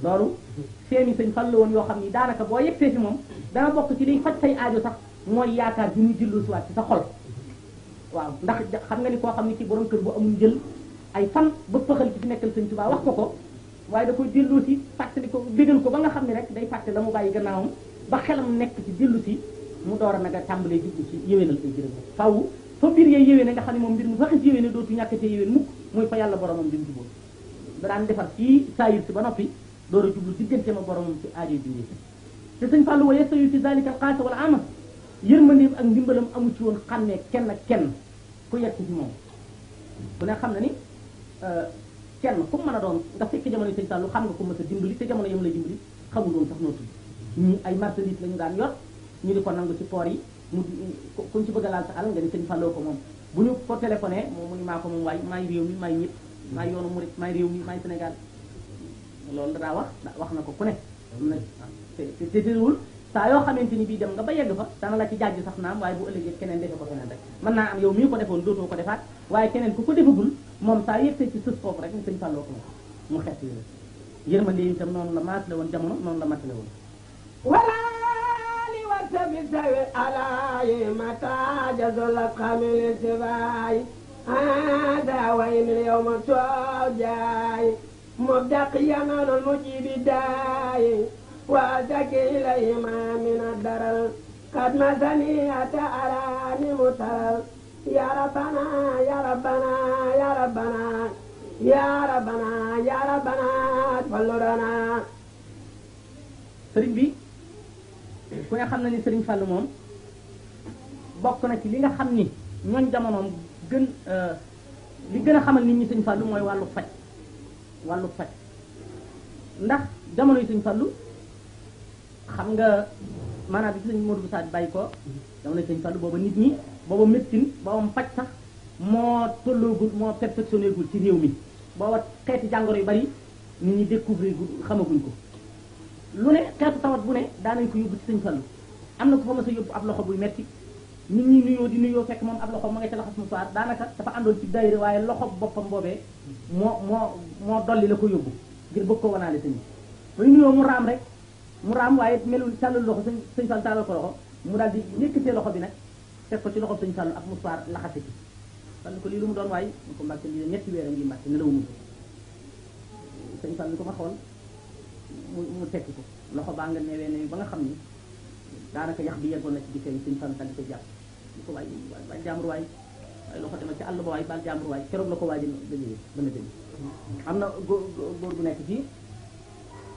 loolu seeni sëñ Fallu woon yoo xam ni daanaka boo yegsee fi moom dana bokk ci liy faj say aajo sax mooy yaakaar ju ñuy jëlloo siwaat ci sa xol waaw ndax xam nga ni koo xam ni ci borom kër bu amul njël ay fan ba fëxal ci fi nekkal sëñ Tuubaa wax ko waaye da koy delloo si fàttali ko bégal ko ba nga xam ne rek day fàtte la mu bàyyi gannaawam ba xelam nekk ci dellu si mu door a nag a tàmbalee jublu ci yéwénal ay jërëm faaw fa mbir yee yéwéne nga xam ne moom mbir mu fa xis yéwéne dootu ñàkkatee yéwén mukk muy fa yàlla boromam bi mu jubóo da daan defar ci saayir si ba noppi door a jublu diggante ma boromam ci aajo bi te sëñ Fallou wa yastawi fi zalika alxaasa wala ama yërmandeem ak ndimbalam amu ci woon xàmmee kenn ak kenn ku yegg ci moom ku ne xam na ni kenn ku mën a doon nga fekk jamono sëñ Fallou xam nga ko mës a dimbali te jamono yam lay dimbali xamul woon sax noo tudd ñi ay marchandise la ñu daan yor ñu di ko nangu ci port yi mu kuñ ci bëgg a laal sa alal nga ni sëñ Fallou ko moom bu ñu ko téléphoné moom mu ni maa ko moom waay maay réew mi maay ñëpp maay yoonu murit maay réew mi maay Sénégal loolu daa wax na ko ku ne am na te téewul saa yoo xamante ni bii dem nga ba yegg fa dana la ci jàjj sax naam waaye bu ëllëgee keneen defe ko keneen rek mën naa am yow mii ko defoon dootoo ko defaat waaye keneen ku ko defagul moom saa yëgsee ci sës foofu rek ni sëñ Fallou ko moom mu xeet yi la yërmande itam noonu la maasale woon jamono noonu la matale woon walaali warta bi sawi alaayi mata jazolat xamil sibaay ada waynil yawma toojaay mubdaq yamanul mujibi daay وأتكي إليهما من الدرر قد مسني أتأراني متر يا ربنا يا ربنا يا ربنا يا ربنا يا ربنا تفلرنا sëriñ bi ku nga xam na ni sëriñ Fallou moom bokk na ci li nga xam ni ñooñ jamonoom gën li gën a xamal nit ñi sëriñ Fallou mooy wàllu faj ndax jamono yi sëriñ Fallou xam nga maanaam bi ci sëñ Modou Boussa bàyyi ko dama ne sëñ Fallou booba nit ñi booba médecine booba faj sax moo tolloogul moo perfectionné gul ci réew mi booba xeeti jàngoro yu bari nit ñi découvrir gul xamaguñ ko lu ne xeetu tawat bu ne daanañ ko yóbbu ci sëñ Fallou am na ko fa ma sa yóbbu ab loxo buy metti nit ñi nuyoo di nuyoo fekk moom ab loxo ma nga ca laxas mu soir daanaka dafa àndoon ci daayira waaye loxo boppam boobee moo dolli la ko yóbbu ngir bëgg ko wanaale sëñ bi bay nuyoo mu raam rek mu raam waaye melul tàllal loxo sëñ Fallou tàllal ko loxo mu daal di yëkkatee loxo bi nag teg ko ci loxo sëñ Fallou ak musuwaar laxase ci Fallou ko lii lu mu doon waaye mu ko mbàkke lii ñetti weer a ngi mbàkke nelawu mu ko sëñ Fallou ko ma xool mu tekki ko loxo baa nga newee ne ba nga xam ni daanaka yax bi yeggoon na ci di feeñ sëñ Fallou daal di ko jàpp di ko waay jàmbur waay loxo demal ci àll ba waay baal jàmbur waay keroog la ko waaj dañëwee dana dëñ am na góor gu nekk fii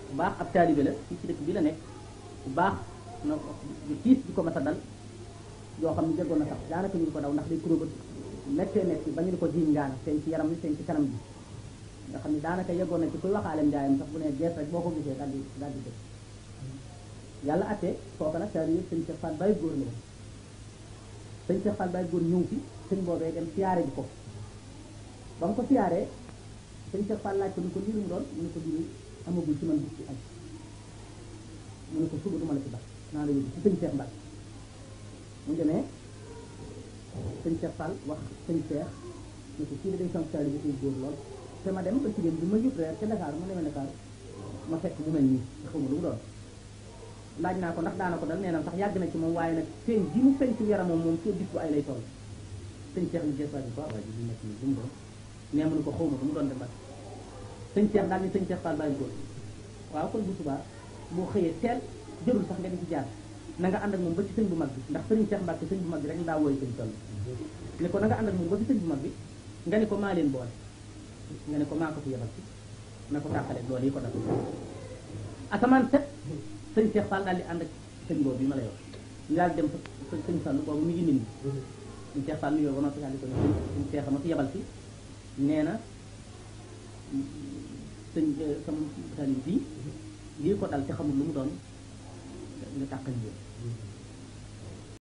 bu baax ab taalibe la fii ci dëkk bi la nekk bu baax na di tiis di ko mas a dal yoo xam ne jeggoon na sax daanaka ñu ko daw ndax day kuróobat mettee metti ba ñu di ko jiiñ ngaana feeñ ci yaram ni feeñ ci kanam bi nga xam ne daanaka yeggoon na ci kuy waxaalem njaayam sax bu ne gees rek boo ko gisee daal di dëkk yàlla attee kooku nag taalibe sëñ Cheikh Fall Baye góor la sëñ Cheikh Fall Baye góor ñëw fi sëñ boobee dem siyaare ji ko ba mu ko siyaaree sëñ Cheikh Fall laaj ko ni ko lii lu mu doon mu ne ko lii amagul ci man bis ci aj mu ne ko suba duma la ci baax naa la yóbbu ci sëñ Cheikh Mbacke mu demee sëñ Cheikh Fall wax sëñ Cheikh ne ko kii da day sant taalibe bi góor lool te ma dem ba ci bi ma yóbbu reer ca Dakar ma demee Dakar ma fekk mu mel nii xaw ma lu mu doon laaj naa ko ndax daana ko dal nee na sax yàgg na ci moom waaye nag feeñ ji mu feeñ ci yaramam moom ci bis bu ay lay toll sëñ Cheikh li jeesuwaji ko waaye ji nekk nii lu mu doon nee mu ne ko xaw ma lu mu doon dem sëñ Cheikh daal ni sëñ Cheikh Fall Baye góor waaw kon bu subaa boo xëyee teel jërul sax nga di ci jaar na nga ànd ak moom ba ci sëñ bu mag bi ndax sëriñ Cheikh Mbacke sëñ bu mag bi rek daa wooyu sëñ toll ne ko na nga ànd ak moom ba ci sëñ bu mag bi nga ne ko maa leen boole nga ne ko maa ko fi yebal ci na ko tàqale loolu yi ko def asamaan set sëñ Cheikh Fall daal di ànd ak sëñ boobu bi ma lay wax ñu daal dem sëñ Fall boobu mi ngi nit ñi sëñ Cheikh Fall nuyoo ba noppi daal di ko ne sëñ Cheikh ma fi yebal ci nee na sëñ sama talib bii lii ko dal te xamul lu mu doon nga tàqal yéen